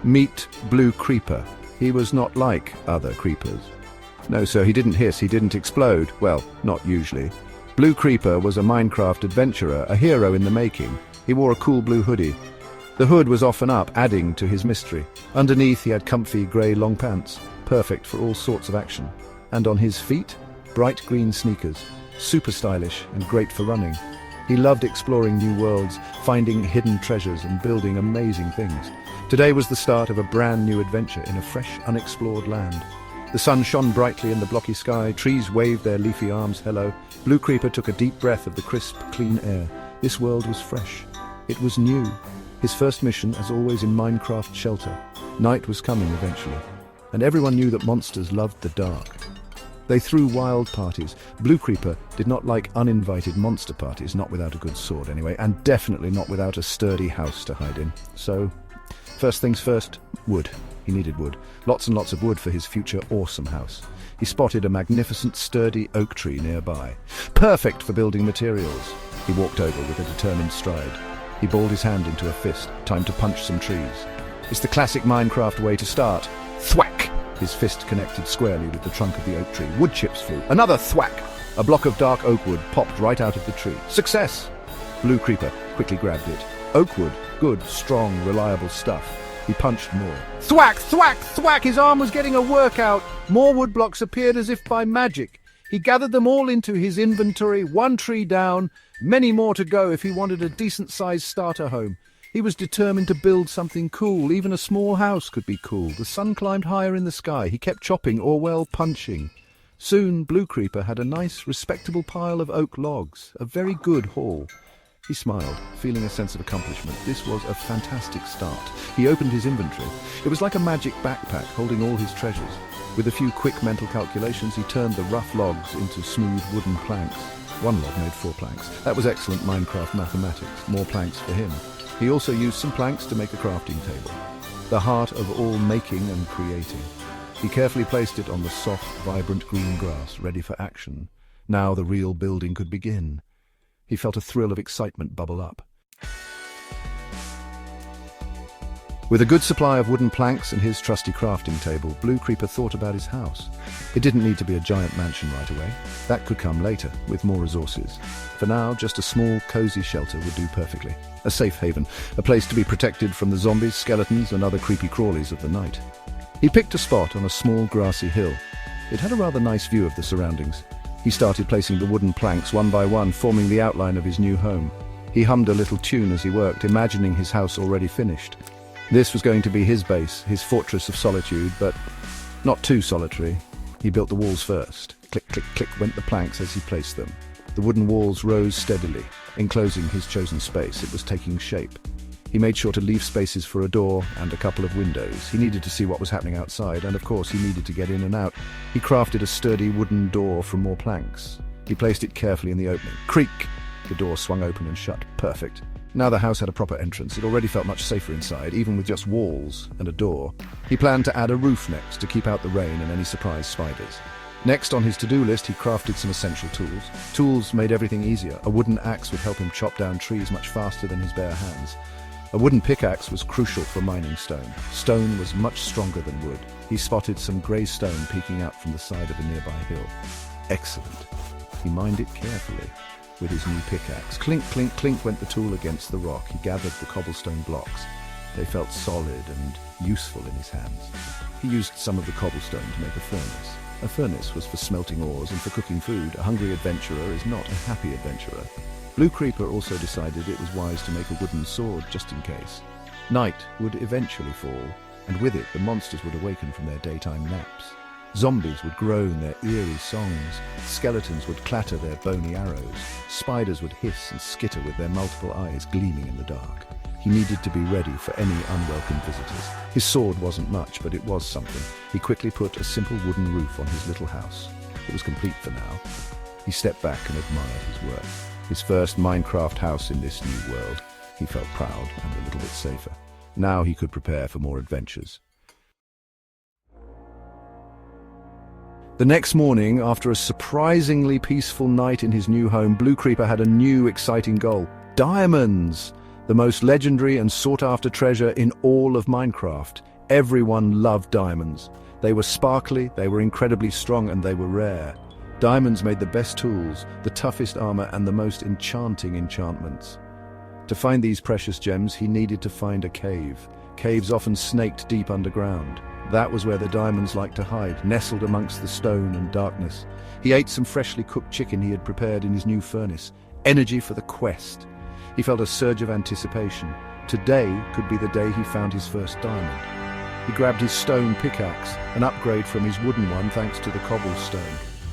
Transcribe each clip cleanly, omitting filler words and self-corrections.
Meet Blue Creeper. He was not like other creepers. No, sir, he didn't hiss, he didn't explode. Well, not usually. Blue Creeper was a Minecraft adventurer, a hero in the making. He wore a cool blue hoodie. The hood was often up, adding to his mystery. Underneath, he had comfy grey long pants, perfect for all sorts of action. And on his feet, bright green sneakers, super stylish and great for running. He loved exploring new worlds, finding hidden treasures and building amazing things. Today was the start of a brand new adventure in a fresh, unexplored land. The sun shone brightly in the blocky sky, trees waved their leafy arms hello. Blue Creeper took a deep breath of the crisp, clean air. This world was fresh. It was new. His first mission, as always in Minecraft shelter. Night was coming eventually, and everyone knew that monsters loved the dark. They threw wild parties. Blue Creeper did not like uninvited monster parties, not without a good sword anyway, and definitely not without a sturdy house to hide in. So, first things first, wood. He needed wood. Lots and lots of wood for his future awesome house. He spotted a magnificent sturdy oak tree nearby. Perfect for building materials. He walked over with a determined stride. He balled his hand into a fist. Time to punch some trees. It's the classic Minecraft way to start. Thwack! His fist connected squarely with the trunk of the oak tree. Wood chips flew. Another thwack! A block of dark oak wood popped right out of the tree. Success! Blue Creeper quickly grabbed it. Oak wood, good, strong, reliable stuff. He punched more. Thwack! Thwack! Thwack! His arm was getting a workout. More wood blocks appeared as if by magic. He gathered them all into his inventory, one tree down, many more to go if he wanted a decent-sized starter home. He was determined to build something cool. Even a small house could be cool. The sun climbed higher in the sky. He kept chopping, or well, punching. Soon, Blue Creeper had a nice, respectable pile of oak logs, a very good haul. He smiled, feeling a sense of accomplishment. This was a fantastic start. He opened his inventory. It was like a magic backpack holding all his treasures. With a few quick mental calculations, he turned the rough logs into smooth wooden planks. One log made 4 planks. That was excellent Minecraft mathematics. More planks for him. He also used some planks to make a crafting table. The heart of all making and creating. He carefully placed it on the soft, vibrant green grass, ready for action. Now the real building could begin. He felt a thrill of excitement bubble up. With a good supply of wooden planks and his trusty crafting table, Blue Creeper thought about his house. It didn't need to be a giant mansion right away. That could come later, with more resources. For now, just a small, cozy shelter would do perfectly. A safe haven, a place to be protected from the zombies, skeletons, and other creepy crawlies of the night. He picked a spot on a small grassy hill. It had a rather nice view of the surroundings. He started placing the wooden planks one by one, forming the outline of his new home. He hummed a little tune as he worked, imagining his house already finished. This was going to be his base, his fortress of solitude, but not too solitary. He built the walls first. Click, click, click went the planks as he placed them. The wooden walls rose steadily, enclosing his chosen space. It was taking shape. He made sure to leave spaces for a door and a couple of windows. He needed to see what was happening outside, and of course he needed to get in and out. He crafted a sturdy wooden door from more planks. He placed it carefully in the opening. Creak! The door swung open and shut. Perfect. Now the house had a proper entrance. It already felt much safer inside, even with just walls and a door. He planned to add a roof next to keep out the rain and any surprise spiders. Next on his to-do list, he crafted some essential tools. Tools made everything easier. A wooden axe would help him chop down trees much faster than his bare hands. A wooden pickaxe was crucial for mining stone. Stone was much stronger than wood. He spotted some grey stone peeking out from the side of a nearby hill. Excellent. He mined it carefully with his new pickaxe. Clink, clink, clink went the tool against the rock. He gathered the cobblestone blocks. They felt solid and useful in his hands. He used some of the cobblestone to make a furnace. A furnace was for smelting ores and for cooking food. A hungry adventurer is not a happy adventurer. Blue Creeper also decided it was wise to make a wooden sword just in case. Night would eventually fall, and with it the monsters would awaken from their daytime naps. Zombies would groan their eerie songs, skeletons would clatter their bony arrows, spiders would hiss and skitter with their multiple eyes gleaming in the dark. He needed to be ready for any unwelcome visitors. His sword wasn't much, but it was something. He quickly put a simple wooden roof on his little house. It was complete for now. He stepped back and admired his work. His first Minecraft house in this new world. He felt proud and a little bit safer. Now he could prepare for more adventures. The next morning, after a surprisingly peaceful night in his new home, Blue Creeper had a new exciting goal. Diamonds! the most legendary and sought-after treasure in all of Minecraft. Everyone loved diamonds. They were sparkly, they were incredibly strong, and they were rare. Diamonds made the best tools, the toughest armor, and the most enchanting enchantments. To find these precious gems, he needed to find a cave. Caves often snaked deep underground. That was where the diamonds liked to hide, nestled amongst the stone and darkness. He ate some freshly cooked chicken he had prepared in his new furnace. Energy for the quest. He felt a surge of anticipation. Today could be the day he found his first diamond. He grabbed his stone pickaxe, an upgrade from his wooden one thanks to the cobblestone.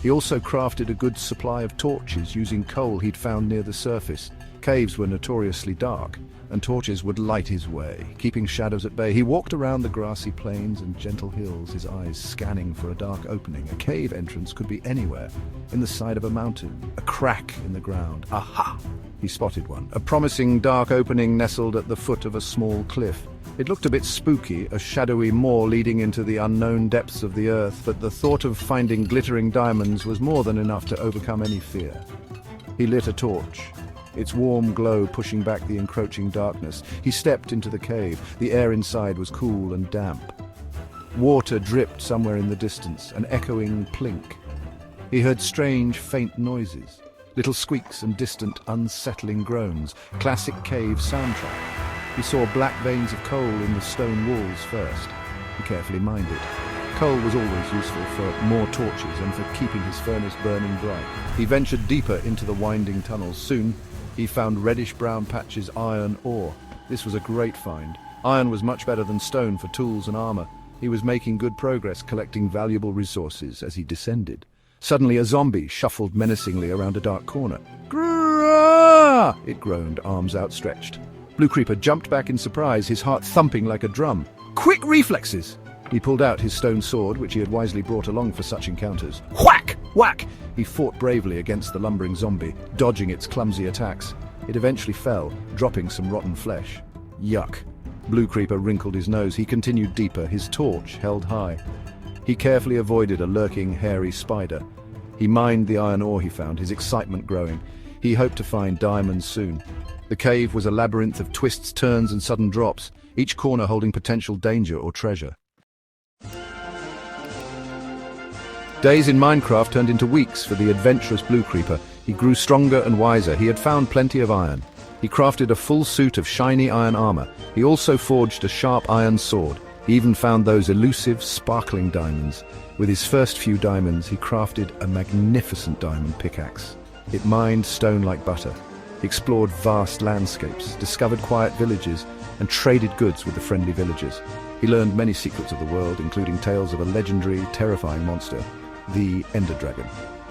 He also crafted a good supply of torches using coal he'd found near the surface. Caves were notoriously dark, and torches would light his way, keeping shadows at bay. He walked around the grassy plains and gentle hills, his eyes scanning for a dark opening. A cave entrance could be anywhere, in the side of a mountain, a crack in the ground. Aha! He spotted one, a promising dark opening nestled at the foot of a small cliff. It looked a bit spooky, a shadowy moor leading into the unknown depths of the earth, but the thought of finding glittering diamonds was more than enough to overcome any fear. He lit a torch, its warm glow pushing back the encroaching darkness. He stepped into the cave. The air inside was cool and damp. Water dripped somewhere in the distance, an echoing plink. He heard strange, faint noises, little squeaks and distant, unsettling groans. Classic cave soundtrack. He saw black veins of coal in the stone walls first. He carefully mined it. Coal was always useful for more torches and for keeping his furnace burning bright. He ventured deeper into the winding tunnels. Soon, he found reddish-brown patches iron ore. This was a great find. Iron was much better than stone for tools and armor. He was making good progress, collecting valuable resources as he descended. Suddenly, a zombie shuffled menacingly around a dark corner. Grrrr! It groaned, arms outstretched. Blue Creeper jumped back in surprise, his heart thumping like a drum. Quick reflexes! He pulled out his stone sword, which he had wisely brought along for such encounters. Whack! Whack! He fought bravely against the lumbering zombie, dodging its clumsy attacks. It eventually fell, dropping some rotten flesh. Yuck. Blue Creeper wrinkled his nose. He continued deeper, his torch held high. He carefully avoided a lurking, hairy spider. He mined the iron ore he found, his excitement growing. He hoped to find diamonds soon. The cave was a labyrinth of twists, turns, and sudden drops, each corner holding potential danger or treasure. Days in Minecraft turned into weeks for the adventurous Blue Creeper. He grew stronger and wiser. He had found plenty of iron. He crafted a full suit of shiny iron armor. He also forged a sharp iron sword. He even found those elusive, sparkling diamonds. With his first few diamonds, he crafted a magnificent diamond pickaxe. It mined stone like butter. He explored vast landscapes, discovered quiet villages, and traded goods with the friendly villagers. He learned many secrets of the world, including tales of a legendary, terrifying monster, the Ender Dragon,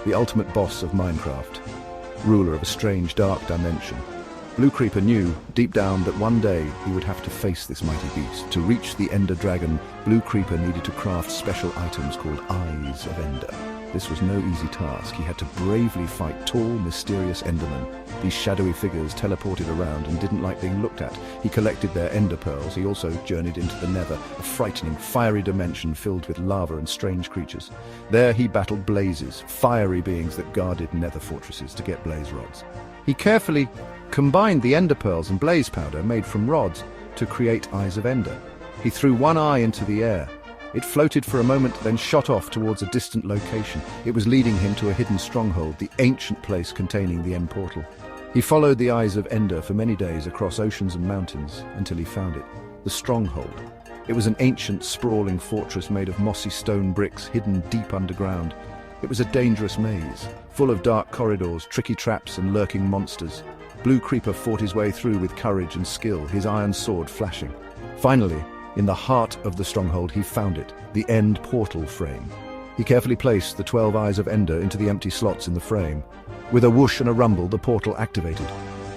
the ultimate boss of Minecraft, ruler of a strange, dark dimension. Blue Creeper knew, deep down, that one day he would have to face this mighty beast. To reach the Ender Dragon, Blue Creeper needed to craft special items called Eyes of Ender. This was no easy task. He had to bravely fight tall, mysterious Endermen. These shadowy figures teleported around and didn't like being looked at. He collected their Ender Pearls. He also journeyed into the Nether, a frightening, fiery dimension filled with lava and strange creatures. There he battled blazes, fiery beings that guarded Nether fortresses to get blaze rods. He carefully combined the Ender Pearls and blaze powder made from rods to create Eyes of Ender. He threw one eye into the air. It floated for a moment, then shot off towards a distant location. It was leading him to a hidden stronghold, the ancient place containing the End Portal. He followed the Eyes of Ender for many days across oceans and mountains until he found it, the Stronghold. It was an ancient, sprawling fortress made of mossy stone bricks hidden deep underground. It was a dangerous maze, full of dark corridors, tricky traps, and lurking monsters. Blue Creeper fought his way through with courage and skill, his iron sword flashing. Finally, in the heart of the stronghold, he found it, the End Portal frame. He carefully placed the 12 Eyes of Ender into the empty slots in the frame. With a whoosh and a rumble, the portal activated.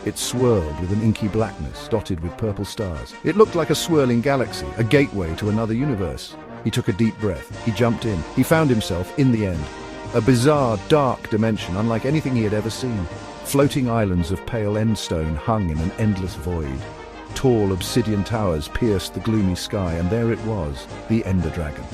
It swirled with an inky blackness, dotted with purple stars. It looked like a swirling galaxy, a gateway to another universe. He took a deep breath. He jumped in. He found himself in the End. A bizarre, dark dimension, unlike anything he had ever seen. Floating islands of pale endstone hung in an endless void. Tall obsidian towers pierced the gloomy sky, and there it was, the Ender Dragon.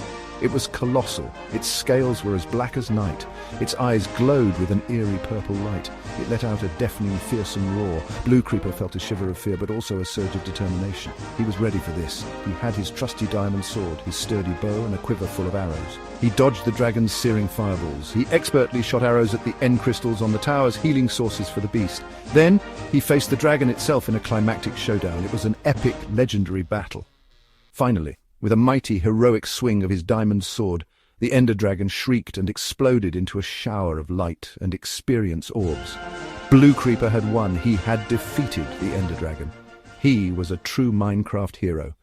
It was colossal. Its scales were as black as night. Its eyes glowed with an eerie purple light. It let out a deafening, fearsome roar. Blue Creeper felt a shiver of fear, but also a surge of determination. He was ready for this. He had his trusty diamond sword, his sturdy bow, and a quiver full of arrows. He dodged the dragon's searing fireballs. He expertly shot arrows at the end crystals on the tower's healing sources for the beast. Then he faced the dragon itself in a climactic showdown. It was an epic, legendary battle. Finally, with a mighty, heroic swing of his diamond sword, the Ender Dragon shrieked and exploded into a shower of light and experience orbs. Blue Creeper had won. He had defeated the Ender Dragon. He was a true Minecraft hero.